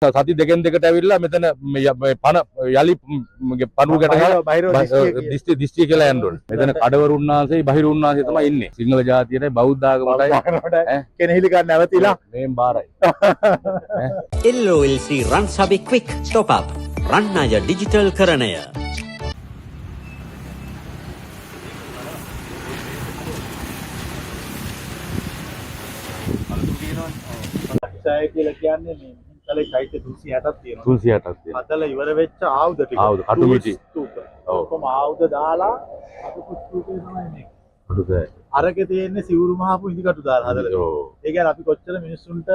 සති දෙකෙන් දෙකට ඇවිල්ලා මෙතන පණ යලි පණුවකට දිස්ත්‍රික්කය කියලා යන්න ඕනේ. මෙතන කඩවරුන්නාන්සේ බහිරුන්නාන්සේ තමයි ඉන්නේ. සිංහල ජාතියටයි බෞද්ධ ආගමටයි කෙනෙහිලි ගන්න නැවතිලා මේන් බාරයි. LOLC Run Sabi Quick Top Up රන්නය ඩිජිටල් කරණය. සාය කියලා කියන්නේ මේ තලේ චෛත්‍ය 360ක් තියෙනවා. 360ක් තියෙනවා. හදල ඉවර වෙච්ච ආයුධ ටික. ආයුධ කටුමිටි. ඔව්. කොහොම ආයුධ දාලා අතුපු ස්තූපේ තමයි මේක. හොඳයි. අරකේ තියෙන්නේ සිවුරු මහපු ඉදිකටු දාලා හදලා. ඔව්. ඒ කියන්නේ අපි කොච්චර මිනිස්සුන්ට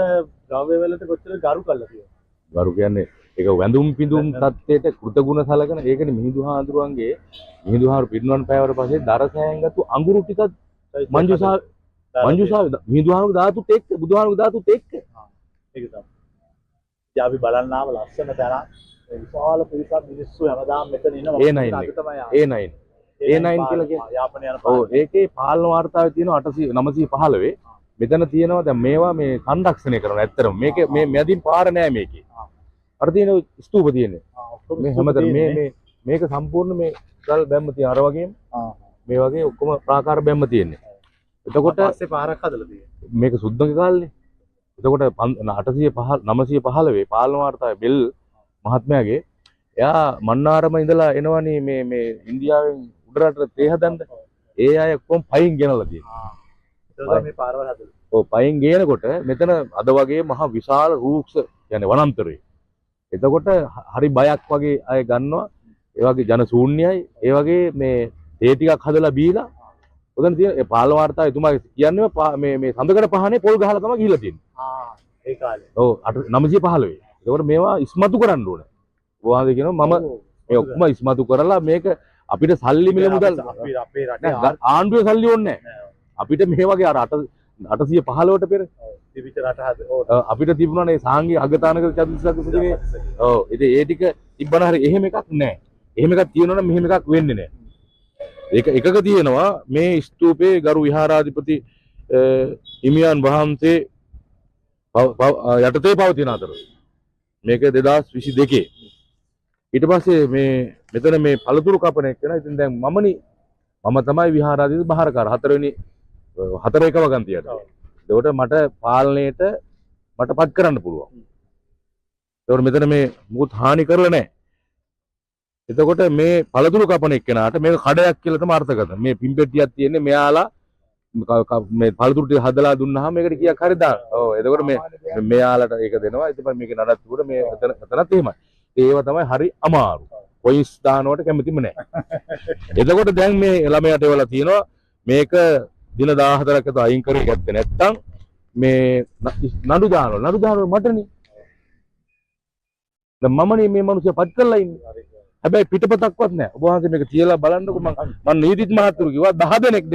ද්‍රව්‍ය වලට කොච්චර ගරු කළා කියලා. ගරු කියන්නේ ඒක වැඳුම් පිඳුම් තත්ත්වයට කෘතගුණ සලකන ඒකනේ මිහිඳු හාමුදුරුවන්ගේ මිහිඳු හාමුදුරු පිරිනුවන් පෑවට පස්සේ දරසෑංගතු අඟුරු ටිකක් මංජුසා මිහිඳු හාමුදුරු ධාතුත් එක්ක බුදුහාමුදුරු ධාතුත් එක්ක ඒක තමයි. ඉතින් අපි බලන්න ආව ලස්සන තැන විශාල පිරිසක් මිනිස්සු හැමදාම මෙතන ඉන්නවා. A9 කියලා කියන්නේ යාපනය යන ඔව් ඒකේ පාලන වාර්තාවේ තියෙනවා 915 මෙතන තියෙනවා දැන් මේවා මේ සංරක්ෂණය කරනවා ඇත්තටම මේක මේ මැදින් පාර නෑ මේකේ අර තියෙන ස්තූප තියෙන්නේ මේ හැමතැන මේක සම්පූර්ණ මේ ගල් බැම්ම තියෙන අර වගේම මේ වගේ ඔක්කොම ප්‍රාකාර බැම්ම තියෙන්නේ එතකොට පස්සේ පාරක් හදලා තියෙනවා මේක සුද්ධගේ කාලේ එතකොට 915 පාලන වාර්තාවේ බෙල් මහත්මයාගේ එයා මන්නාරම ඉඳලා එනවනේ මේ ඉන්දියාවෙන් උඩරට තේ හදන්න ඒ අය කොම් පයින් ගෙනලා තියෙනවා ඒක මේ පාරවල් හදලා ඔව් පයින් ගේනකොට මෙතන අද වගේ මහ විශාල රූක්ෂ කියන්නේ වනාන්තරේ එතකොට හරි බයක් වගේ අය ගන්නවා ඒ වගේ ජන ශූන්‍යයි ඒ වගේ මේ තේ ටිකක් හදලා බීලා උදන් තියෙන ඒ පාලන වාර්තාව එතුමා කියන්නේ මේ සඳකඩ පහනේ පොල් ගහලා තමයි ගිහිල්ලා තියෙන්නේ ඒ කාලේ ඔව් 915 ඒකට මේවා ඉස්මතු කරන්න ඕනේ වහන්සේ කියනවා මම මේ ඔක්කොම ඉස්මතු කරලා මේක අපිට සල්ලි මිල මුදල් අපේ රටේ ආණ්ඩුවේ සල්ලි ඕනේ නැහැ අපිට මේ වගේ අර 815ට පෙර තිබිච්ච රට අපිට තිබුණානේ සාංගික අගතානක චතුස්සක සුදිනේ ඔව් ඉතින් ඒ ටික තිබ්බන හරි එහෙම එකක් නැහැ එහෙම එකක් තියෙනවනම් මෙහෙම එකක් වෙන්නේ නැහැ ඒක එකක තියෙනවා මේ ස්තූපේ ගරු විහාරාධිපති හිමියන් වහන්සේ යටතේ පවතින අතර මේක 2022 ඊට පස්සේ මේ මෙතන මේ පළතුරු කපන එක නේ ඉතින් දැන් මම තමයි විහාරාධිපති බහාරකාර හතර එක වගන්තියට ඒකට මට පාලනයේට මට පත් කරන්න පුළුවන් ඒකට මෙතන මේ මුකුත් හානි කරලා නැහැ එතකොට මේ පළතුරු කපන එක්කෙනාට මේක කඩයක් කියලා තමයි අර්ථකථන මේ පිම්පෙට්ටියක් තියෙන්නේ මෙයාලා මේ පළතුරු ටික හදලා දුන්නාම මේකට කීයක් හරි දාන්න ඔව් එතකොට මේ මෙයාලට ඒක දෙනවා ඊට පස්සේ මේක නඩත්තුවට මේ එතනත් එහෙමයි ඒව තමයි හරි අමාරු. පොයින්ට්ස් දානවට කැමතිම නැහැ. එතකොට දැන් මේ ළමයාට එවලා තියෙනවා මේක දින 14ක් අත අයින් කරේ ගත්තේ නැත්තම් මේ නඩු දානවා මටනේ. දැන් මමනේ මේ මිනිස්සු පත් කරලා ඉන්නේ. හැබැයි පිටපතක්වත් නැහැ. ඔබ වහන්සේ මේක තියලා බලන්නකො මම නීතිත් මහත්තුරු කිව්වා 10 දෙනෙක්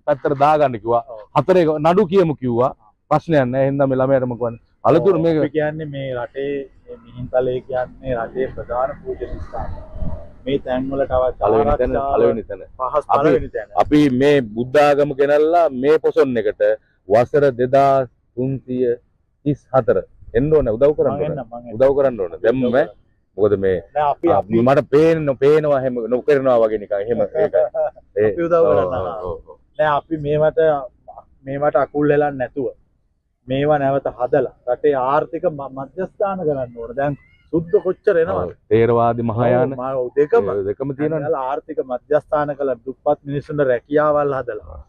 පැත්තට දාගන්න කිව්වා. 4 නඩු කියමු කිව්වා. ප්‍රශ්නයක් නැහැ. එහෙනම් මේ ළමයාට මොකද අලතුරු මේක කියන්නේ මේ රටේ මේ මිහින්තලේ කියන්නේ රටේ ප්‍රධාන පූජනීය ස්ථාන. මේ තැන් වලට අවශ්‍ය පළවෙනි තැන. අපි මේ බුද්ධ ආගම ගෙනල්ලා මේ පොසොන් එකට වසර 2334 එන්න ඕනේ උදව් කරන්න ඕනේ. දැන් මොකද මේ මට පේනවා එහෙම නොකරනවා වගේ නිකන් එහෙම ඒක අපි උදව් කරනවා. නෑ අපි මේවට අකුල් වෙලන්නේ නැතුව මේවා නැවත හදලා රටේ ආර්ථික මධ්‍යස්ථාන කරන්න ඕන. දැන් සුද්ධ කොච්චර එනවද? තේරවාදී මහායාන දෙකම තියෙනවා. ආර්ථික මධ්‍යස්ථාන කළ දුප්පත් මිනිස්සුන්ට රැකියාවල් හදලා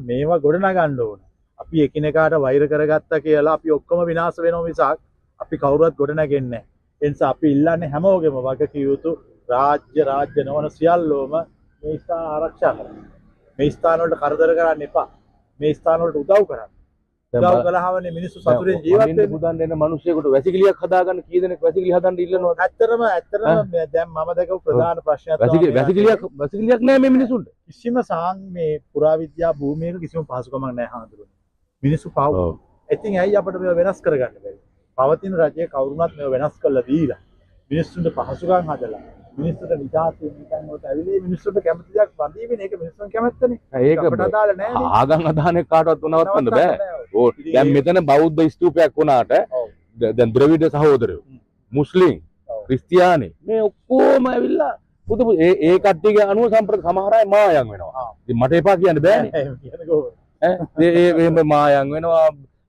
මේවා ගොඩනගන්න ඕන. අපි එකිනෙකාට වෛර කරගත්තා කියලා අපි ඔක්කොම විනාශ වෙනවා මිසක් අපි කවුරුවත් ගොඩනගන්නේ නැහැ. ඒ නිසා අපි ඉල්ලන්නේ හැමෝගෙම වගකිය යුතු රාජ්‍ය නොවන සියල්ලෝම මේ ස්ථාන ආරක්ෂා කරන්න. මේ ස්ථාන වලට කරදර කරන්න එපා. මේ ස්ථාන වලට උදව් කරන්න. උදව් කළාමනේ මිනිස්සු සතුටින් ජීවත් වෙන්නේ. බුදන් දෙන මිනිස්සුෙකුට වැසිකිළියක් හදාගන්න කී දෙනෙක් වැසිකිළි හදන්න ඉල්ලනවද? ඇත්තටම දැන් මම දැකපු ප්‍රධාන ප්‍රශ්නයක් තමයි වැසිකිළියක් නැහැ මේ මිනිසුන්ට. කිසිම මේ පුරාවිද්‍යා භූමියක කිසිම පහසුකමක් නැහැ හාමුදුරුවනේ. මිනිස්සු පාව. ඉතින් ඇයි අපිට මේව වෙනස් කරගන්න බැරි? පවතින රජයේ කවුරුණත් මේව වෙනස් කරලා දීලා මිනිස්සුන්ට පහසුකම් හදලා මිනිස්සුන්ට නිදාසින් නිකන් වලට ඇවිල්ලා මිනිස්සුන්ට කැමති දෙයක් වඳීගෙන ඒක මිනිස්සුන් කැමැත්තනේ. ඒක අපිට අදාළ නැහැ නේ. ආගම් අදහනේ කාටවත් නවත්තන්න බෑ. ඕ දැන් මෙතන බෞද්ධ ස්තූපයක් වුණාට දැන් ද්‍රවිඩ සහෝදරයෝ මුස්ලිම් ඔව්. ක්‍රිස්තියානි මේ ඔක්කොම ඇවිල්ලා පුදු ඒ කට්ටියගේ අනුව සම්ප්‍රදාය සමහර අය මායම් වෙනවා. ඉතින් මට එපා කියන්න බෑනේ. එහෙම මායම් වෙනවා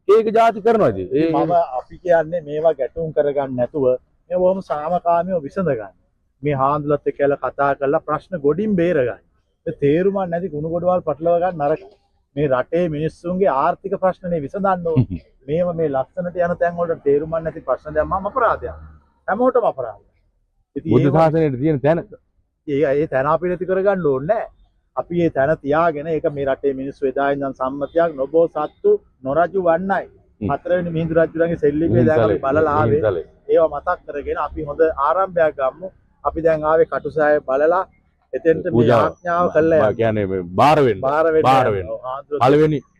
ඒක ಜಾති කරනවා ඉතින්. මම අපි කියන්නේ මේවා ගැටුම් කරගන්න නැතුව මේ බොහොම සාමකාමීව විසඳ ගන්න. මේ හාන්දුලත් එක්කලා කතා කරලා ප්‍රශ්න ගොඩින් බේරගන්න. ඒ තේරුමක් නැති කුණු ගොඩවල් පටලව ගන්න නරකයි. මේ රටේ මිනිස්සුන්ගේ ආර්ථික ප්‍රශ්නනේ විසඳන්න ඕනේ. මේව මේ ලස්සනට යන තැන් වලට තේරුමක් නැති ප්‍රශ්න දැම්මම අපරාධයක්. හැමෝටම අපරාධයක්. ඉතින් බුද්ධ ශාසනයේ තියෙන තැන ඒ තැන අපි නැති කරගන්න ඕනේ නැහැ. අපි මේ තැන තියාගෙන ඒක මේ රටේ මිනිස්සු එදා ඉඳන් සම්මතයක් නොබෝ සත්තු නොරජු වන්නයි. හතරවෙනි මිහිඳු රජුගේ සෙල්ලිපේ දැන් අපි බලලා ආවේ. ඒවා මතක් කරගෙන අපි හොඳ ආරම්භයක් ගමු. අපි දැන් ආවේ කටුසෑය බලලා එතෙන්ට මේ ආඥාව කළා යන්න. කියන්නේ මේ බාර වෙන්න.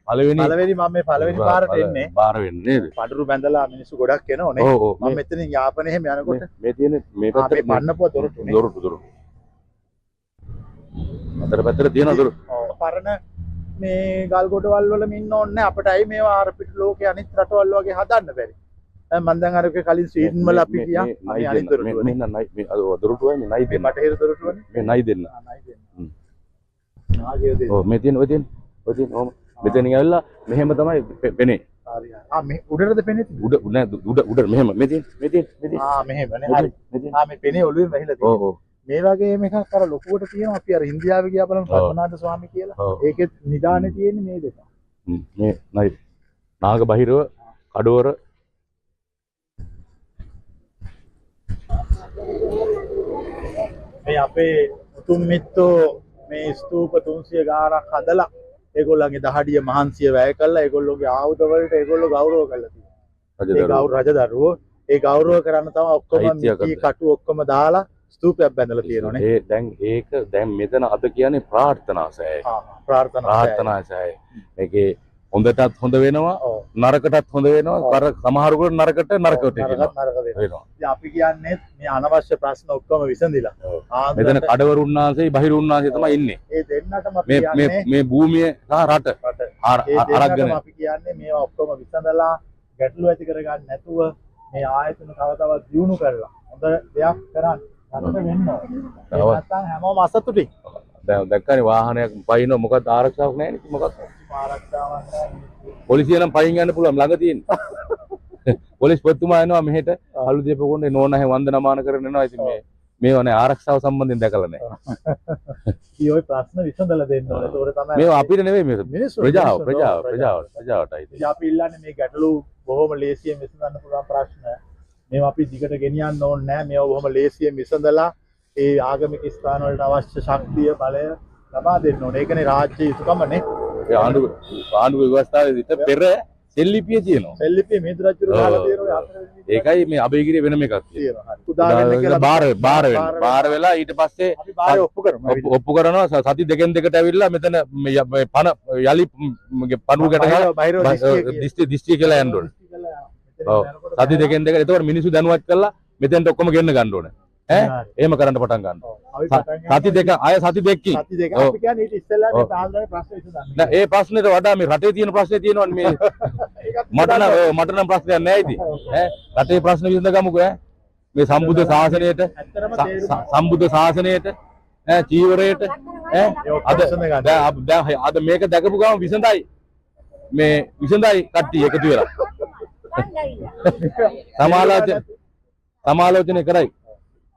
පළවෙනි මම මේ පළවෙනි පාරට එන්නේ. බාර වෙන්න නේද? පඩුරු බැඳලා මිනිස්සු ගොඩක් එනෝනේ. මම මෙතනින් යාපනේ එහෙම යනකොට මේ තියෙන මේ පැත්තේ පන්නපුව දොරටුනේ. දොරටු. අතර පැත්තට තියෙන දොරටු. පරණ මේ ගල් ගොඩවල් වල ඉන්න ඕනේ නැහැ. අපිට අයි මේවා අර පිට ලෝකේ අනිත් රටවල් වගේ හදන්න බැරි. මම දැන් අර කලින් ස්වීඩන් වල අපි ගියා. අපි අනිත් දොරටුව මෙන්න නයි මේ දොරටුවයි මේ නයි දෙන්න. බටහිර දොරටුවනේ. මේ නයි දෙන්න. නයි දෙන්න. ආගේ දෙන්න. ඔව් මේ තියෙන ඔය තියෙන ඔහොම මෙතනින් ඇවිල්ලා මෙහෙම තමයි පෙනේ. හරි හරි. මේ උඩටද පෙනේ? උඩ මෙහෙම මේ තියෙන. මෙහෙමනේ. හරි. මේ පෙනේ ඔළුවෙන් වැහිලා තියෙනවා. ඔව්. මේ වගේ එකක් අර ලොකුවට තියෙනවා. අපි අර ඉන්දියාවේ ගියා බලමු පద్මනාභ ස්වාමී කියලා. ඒකෙත් නිදානේ තියෙන්නේ මේ දෙක. මේ නයි නාග බහිරව කඩවර මේ අපේ උතුම් මිත්තෝ මේ ස්තූප 300 ගාණක් හදලා ඒගොල්ලන්ගේ දහඩිය මහන්සිය වැය කළා ඒගොල්ලෝගේ ආයුධ වලට ඒගොල්ලෝ ගෞරව කළා තියෙනවා. රජදරුවෝ ඒ ගෞරව කරන්න තමයි ඔක්කොම මිටි කටු ඔක්කොම දාලා ස්තූපයක් බැඳලා තියෙනවානේ. ඒ දැන් මෙතන අද කියන්නේ ප්‍රාර්ථනාසයයි. ප්‍රාර්ථනාසයයි. මේකේ හොඳටත් හොඳ වෙනවා නරකටත් හොඳ වෙනවා. සමහරකට නරකට වෙනවා. අපි කියන්නේ මේ අනවශ්‍ය ප්‍රශ්න ඔක්කොම විසඳිලා. මෙතන කඩවරුන්නාන්සේ බහිරුන්නාන්සේ තමයි ඉන්නේ. ඒ දෙන්නටම අපි මේ භූමිය සහ රට අරගෙන අපි කියන්නේ මේවා ඔක්කොම විසඳලා ගැටලු ඇති කරගන්න නැතුව මේ ආයතන තව තවත් දියුණු කරලා හොඳ දෙයක් කරන්න රටට වෙන්න ඕනේ. නැත්නම් හැමෝම අසතුටින්. දැන් දැක්කනේ වාහනයක් පයින්න මොකද ආරක්ෂාවක් නැහැ නේ මොකක්ද? ආරක්ෂාවක් නැහැ. පොලිසිය නම් පයින් යන්න පුළුවන් ළඟ තියෙන. පොලිස් පොතුමා එනවා මෙහෙට අලු දීපකොණ්ඩේ නෝනා හැ වන්දනමාන කරගෙන එනවා. ඉතින් මේවා නේ ආරක්ෂාව සම්බන්ධයෙන් දැකලා නැහැ. කී ඔය ප්‍රශ්න විසඳලා දෙන්න ඕනේ. ඒතකොට තමයි මේවා අපිට නෙවෙයි මේ ප්‍රජාවටයි. ඉතින් අපි ඉල්ලන්නේ මේ ගැටලු බොහොම ලේසියෙන් විසඳන්න පුළුවන් ප්‍රශ්න. මේවා අපි දිගට ගෙනියන්න ඕනේ නැහැ. මේවා බොහොම ලේසියෙන් විසඳලා ඒ ආගමික ස්ථාන වලට අවශ්‍ය ශක්තිය බලය ලබා දෙන්න ඕනේ. ඒකනේ රාජ්‍ය යුතුකමනේ. ඒ ආණ්ඩුව ව්‍යවස්ථාවේ විතර පෙර සෙල්ලිපිය තියෙනවා. සෙල්ලිපිය මිහිඳු රජුගේ කාලේ තියෙනවා. ඒකයි මේ අබේගිරිය වෙනම එකක් තියෙනවා. උදා වෙන්න කියලා බාර වෙලා ඊට පස්සේ අපි බාරේ ඔප්පු කරනවා. සති දෙකෙන් දෙකට ඇවිල්ලා මෙතන මේ පණ යලි පණුවකට දිස්ත්‍රික්කය කියලා යන්න ඕනේ. ඔව් සති දෙකෙන් දෙකට. ඒතකොට මිනිස්සු දැනුවත් කරලා මෙතෙන්ට ඔක්කොම ගෙන්න ගන්න ඕනේ. එහෙම කරන්න පටන් ගන්න. සති දෙක අපි කියන්නේ ඊට ඉස්සෙල්ලා මේ සාමාන්‍ය ප්‍රශ්න විසඳන්න. නෑ ඒ ප්‍රශ්නෙට වඩා මේ රටේ තියෙන ප්‍රශ්නේ තියෙනවනේ මේ මට නම් ප්‍රශ්නයක් නෑ ඉතින්. රටේ ප්‍රශ්න විසඳගමුකෝ මේ සම්බුද්ධ ශාසනයට චීවරයට අද මේක දැකපු ගමන් විසඳයි කට්ටිය එකතු වෙලා. සමාලෝචනය කරයි.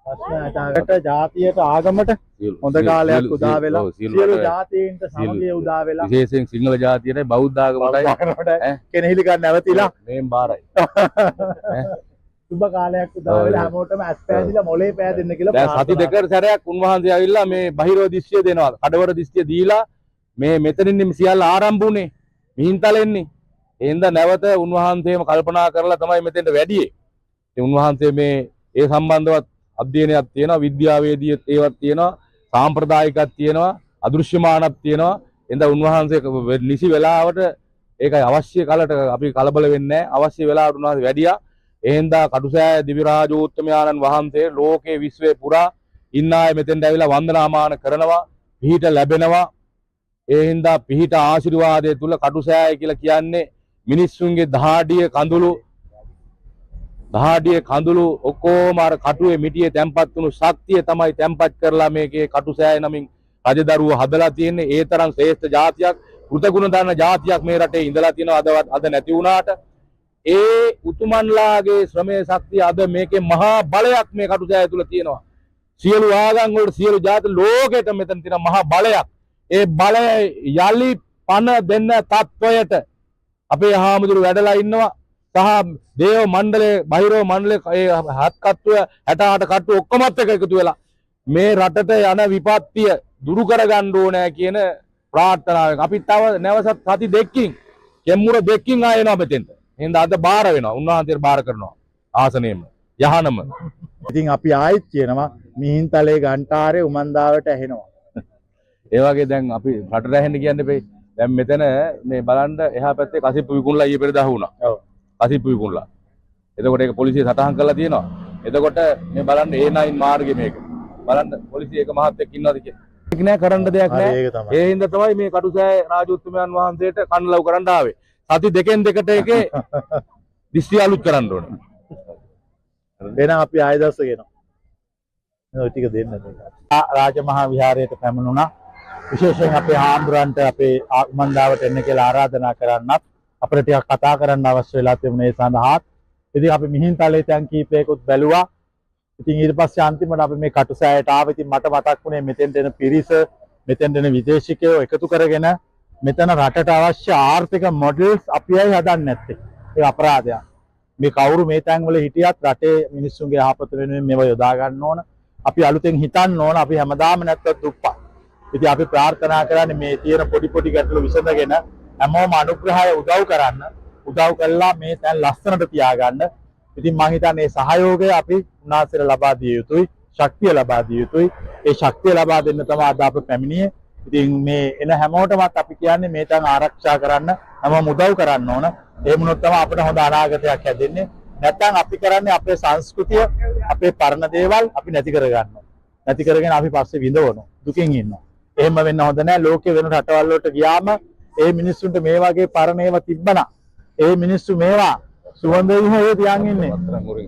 ප්‍රශ්නකට ජාතියට ආගමට හොඳ කාලයක් උදා වෙලා සියලු ජාතීන්ට සමගිය උදා වෙලා විශේෂයෙන් සිංහල ජාතියට බෞද්ධ ආගමටයි කෙනෙහිලි ගන්න නැවතිලා මේන් බාරයි. සුබ කාලයක් උදා වෙලා හැමෝටම ඇස් පෑදිලා මොලේ පෑදෙන්න කියලා දැන් සති දෙකකට සැරයක් උන්වහන්සේ ආවිල්ලා මේ බහිරව දිස්ත්‍රිය දෙනවා. කඩවර දිස්ත්‍රිය දීලා මේ මෙතනින් සියල්ල ආරම්භ වුණේ. මිහින්තලෙන්නේ. ඒ හින්දා නැවත උන්වහන්සේම කල්පනා කරලා තමයි මෙතෙන්ට වැඩියේ. ඉතින් උන්වහන්සේ මේ ඒ සම්බන්ධවත් අධ්‍යයනයක් තියෙනවා, විද්‍යාවේදී ඒවත් තියෙනවා, සාම්ප්‍රදායිකක් තියෙනවා, අදෘශ්‍යමානක් තියෙනවා. එඳා උන්වහන්සේ නිසි වෙලාවට ඒකයි අවශ්‍ය කලට අපි කලබල වෙන්නේ නැහැ. අවශ්‍ය වෙලාවට උන්වහන්සේ වැඩියා. ඒ හින්දා කටුසෑය දිව්‍ය රාජෝත්තමයාණන් වහන්සේ ලෝකේ විශ්වයේ පුරා ඉන්න අය මෙතෙන්ට ඇවිල්ලා වන්දනාමාන කරනවා, පිහිට ලැබෙනවා. ඒ හින්දා පිහිට ආශිර්වාදයේ තුල කටුසෑය කියලා කියන්නේ මිනිස්සුන්ගේ දහඩිය කඳුළු දහඩියේ කඳුළු ඔක්කොම අර කටුවේ මිටියේ තැම්පත් වුණු ශක්තිය තමයි තැම්පත් කරලා මේකේ කටුසෑය නමින් රජදරුව හදලා තියෙන්නේ. ඒ තරම් ශ්‍රේෂ්ඨ ජාතියක්, කෘතගුණ දන්න ජාතියක් මේ රටේ ඉඳලා තියෙනවා. අද නැති වුණාට ඒ උතුමන්ලාගේ ශ්‍රමයේ ශක්තිය අද මේකේ මහා බලයක් මේ කටුසෑය තුල තියෙනවා. සියලු ආගම් වලට සියලු ජාති ලෝකෙට මෙතන තියෙන මහා බලයක්. ඒ බලය යලි පණ දෙන්න තත්වයට අපේ හාමුදුරු වැඩලා ඉන්නවා. සහ දේව මණ්ඩලයේ බහිරව මණ්ඩලයේ ඒ හත් කට්ටුව 68 කට්ටුව ඔක්කොමත් එක එකතු වෙලා මේ රටට යන විපත්තිය දුරු කරගන්න ඕනේ කියන ප්‍රාර්ථනාවෙන් අපි තව නැවසත් සති දෙකකින් කෙම්මුර දෙකකින් ආයෙනවා මෙතෙන්ට. එහෙනම් අද බාර වෙනවා. උන්වහන්සේට බාර කරනවා ආසනයෙම යහනම. ඉතින් අපි ආයෙත් කියනවා මිහින්තලේ ගන්ටාරේ උමන්දාවට ඇහෙනවා. ඒ වගේ දැන් අපි රටට ඇහෙන්න කියන්නේ බෑ. දැන් මෙතන මේ බලන්න එහා පැත්තේ කසිප්පු විකුණලා ඊයේ පෙරේදා වුණා. ඔව්. කසිප්පු විකුණලා. එතකොට ඒක පොලිසිය සටහන් කරලා තියෙනවා. එතකොට මේ බලන්න A9 මාර්ගේ මේක. බලන්න පොලිසිය එක මහත්තයෙක් ඉන්නවද කියලා. ඒක නෑ කරන්න දෙයක් නෑ. ඒ හින්දා තමයි මේ කටුසෑය රාජෝත්තමයන් වහන්සේට කන්නලව් කරන්න ආවේ. සති දෙකෙන් දෙකට ඒකේ දිස්ත්‍රික් අලුත් කරන්න ඕනේ. එහෙනම් අපි ආයෙ දවස් ගෙනවා. ඔය ටික දෙන්න මේක. රාජමහා විහාරයට පැමිණුණා. විශේෂයෙන් අපේ හාමුදුරන්ට අපේ උමන්දාවට එන්න කියලා ආරාධනා කරන්නත් අපිට ටිකක් කතා කරන්න අවශ්‍ය වෙලා තිබුණේ ඒ සඳහා. ඉතින් අපි මිහින්තලේ තැන් කීපයකුත් බැලුවා. ඉතින් ඊට පස්සේ අන්තිමට අපි මේ කටුසෑයට ආවා. ඉතින් මට මතක් වුණේ මෙතෙන්ට එන පිරිස, මෙතෙන්ට එන විදේශිකයෝ එකතු කරගෙන මෙතන රටට අවශ්‍ය ආර්ථික මොඩල්ස් අපි අය හදන්නේ නැත්තේ. ඒක අපරාධයක්. මේ කවුරු මේ තැන් වල හිටියත් රටේ මිනිස්සුන්ගේ යහපත වෙනුවෙන් මේව යොදා ගන්න ඕන. අපි අලුතෙන් හිතන්න ඕන. අපි හැමදාම නැත්තත් දුප්පත්. ඉතින් අපි ප්‍රාර්ථනා කරන්නේ මේ තියෙන පොඩි පොඩි ගැටලු විසඳගෙන හැමෝම අනුග්‍රහය උදව් කරන්න. උදව් කළා මේ තැන් ලස්සනට තියාගන්න. ඉතින් මම හිතන්නේ සහයෝගය අපි උන්වහන්සේට ලබා දිය යුතුයි. ශක්තිය ලබා දිය යුතුයි. ඒ ශක්තිය ලබා දෙන්න තමයි අද අප පැමිණියේ. ඉතින් මේ එන හැමෝටමත් අපි කියන්නේ මේ තැන් ආරක්ෂා කරන්න හැමෝම උදව් කරන්න ඕන. ඒ වුණොත් තමයි අපිට හොඳ අනාගතයක් හැදෙන්නේ. නැත්නම් අපි කරන්නේ අපේ සංස්කෘතිය, අපේ පරණ දේවල් අපි නැති කරගන්නවා. නැති කරගෙන අපි පස්සේ විඳවනවා. දුකින් ඉන්නවා. එහෙම වෙන්න හොඳ නැහැ. ලෝකේ වෙන රටවල් වලට ගියාම ඒ මිනිස්සුන්ට මේ වගේ පරණ ඒවා තිබ්බනා ඒ මිනිස්සු මේවා සුවඳ විහේ තියන් ඉන්නේ.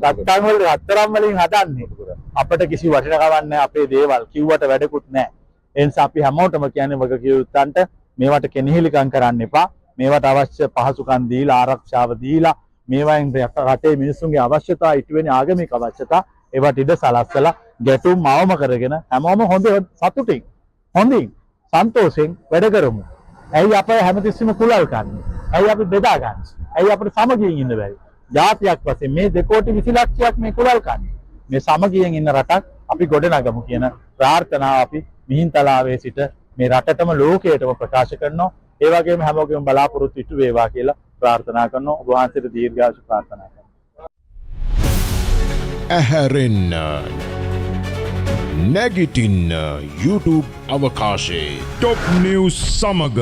රත්තරන් වල රත්තරන් වලින් හදන්නේ. අපිට කිසි වටිනාකමක් නැහැ අපේ දේවල්. කිව්වට වැඩකුත් නැහැ. ඒ නිසා අපි හැමෝටම කියන්නේ වගකිය යුත්තන්ට මේවට කෙනෙහිලිකම් කරන්න එපා. මේවට අවශ්‍ය පහසුකම් දීලා ආරක්ෂාව දීලා මේවායින් රටේ මිනිස්සුන්ගේ අවශ්‍යතා ඉටු වෙන ආගමික අවශ්‍යතා ඒවට ඉඩ සලස්සලා ගැටුම් අවම කරගෙන හැමෝම හොඳ සතුටින් හොඳින් සන්තෝෂෙන් වැඩ කරමු. ඇයි අපේ හැමතිස්සෙම කුලල් කන්නේ? ඇයි අපි බෙදා ගන්නේ? ඇයි අපිට සමගියෙන් ඉන්න බැරි? ජාතියක් වශයෙන් මේ 2 කෝටි 20 ලක්ෂයක් මේ කුලල් කන්නේ. මේ සමගියෙන් ඉන්න රටක් අපි ගොඩනගමු කියන ප්‍රාර්ථනාව අපි මිහින්තලාවේ සිට මේ රටටම ලෝකයටම ප්‍රකාශ කරනවා. ඒ වගේම හැමෝගෙම බලාපොරොත්තු ඉටු වේවා කියලා ප්‍රාර්ථනා කරනවා. ඔබ වහන්සේට දීර්ඝායුෂ ප්‍රාර්ථනා කරනවා. ඇහැරෙන්න නැගිටින්න YouTube අවකාශයේ ටොප් නිවුස් සමග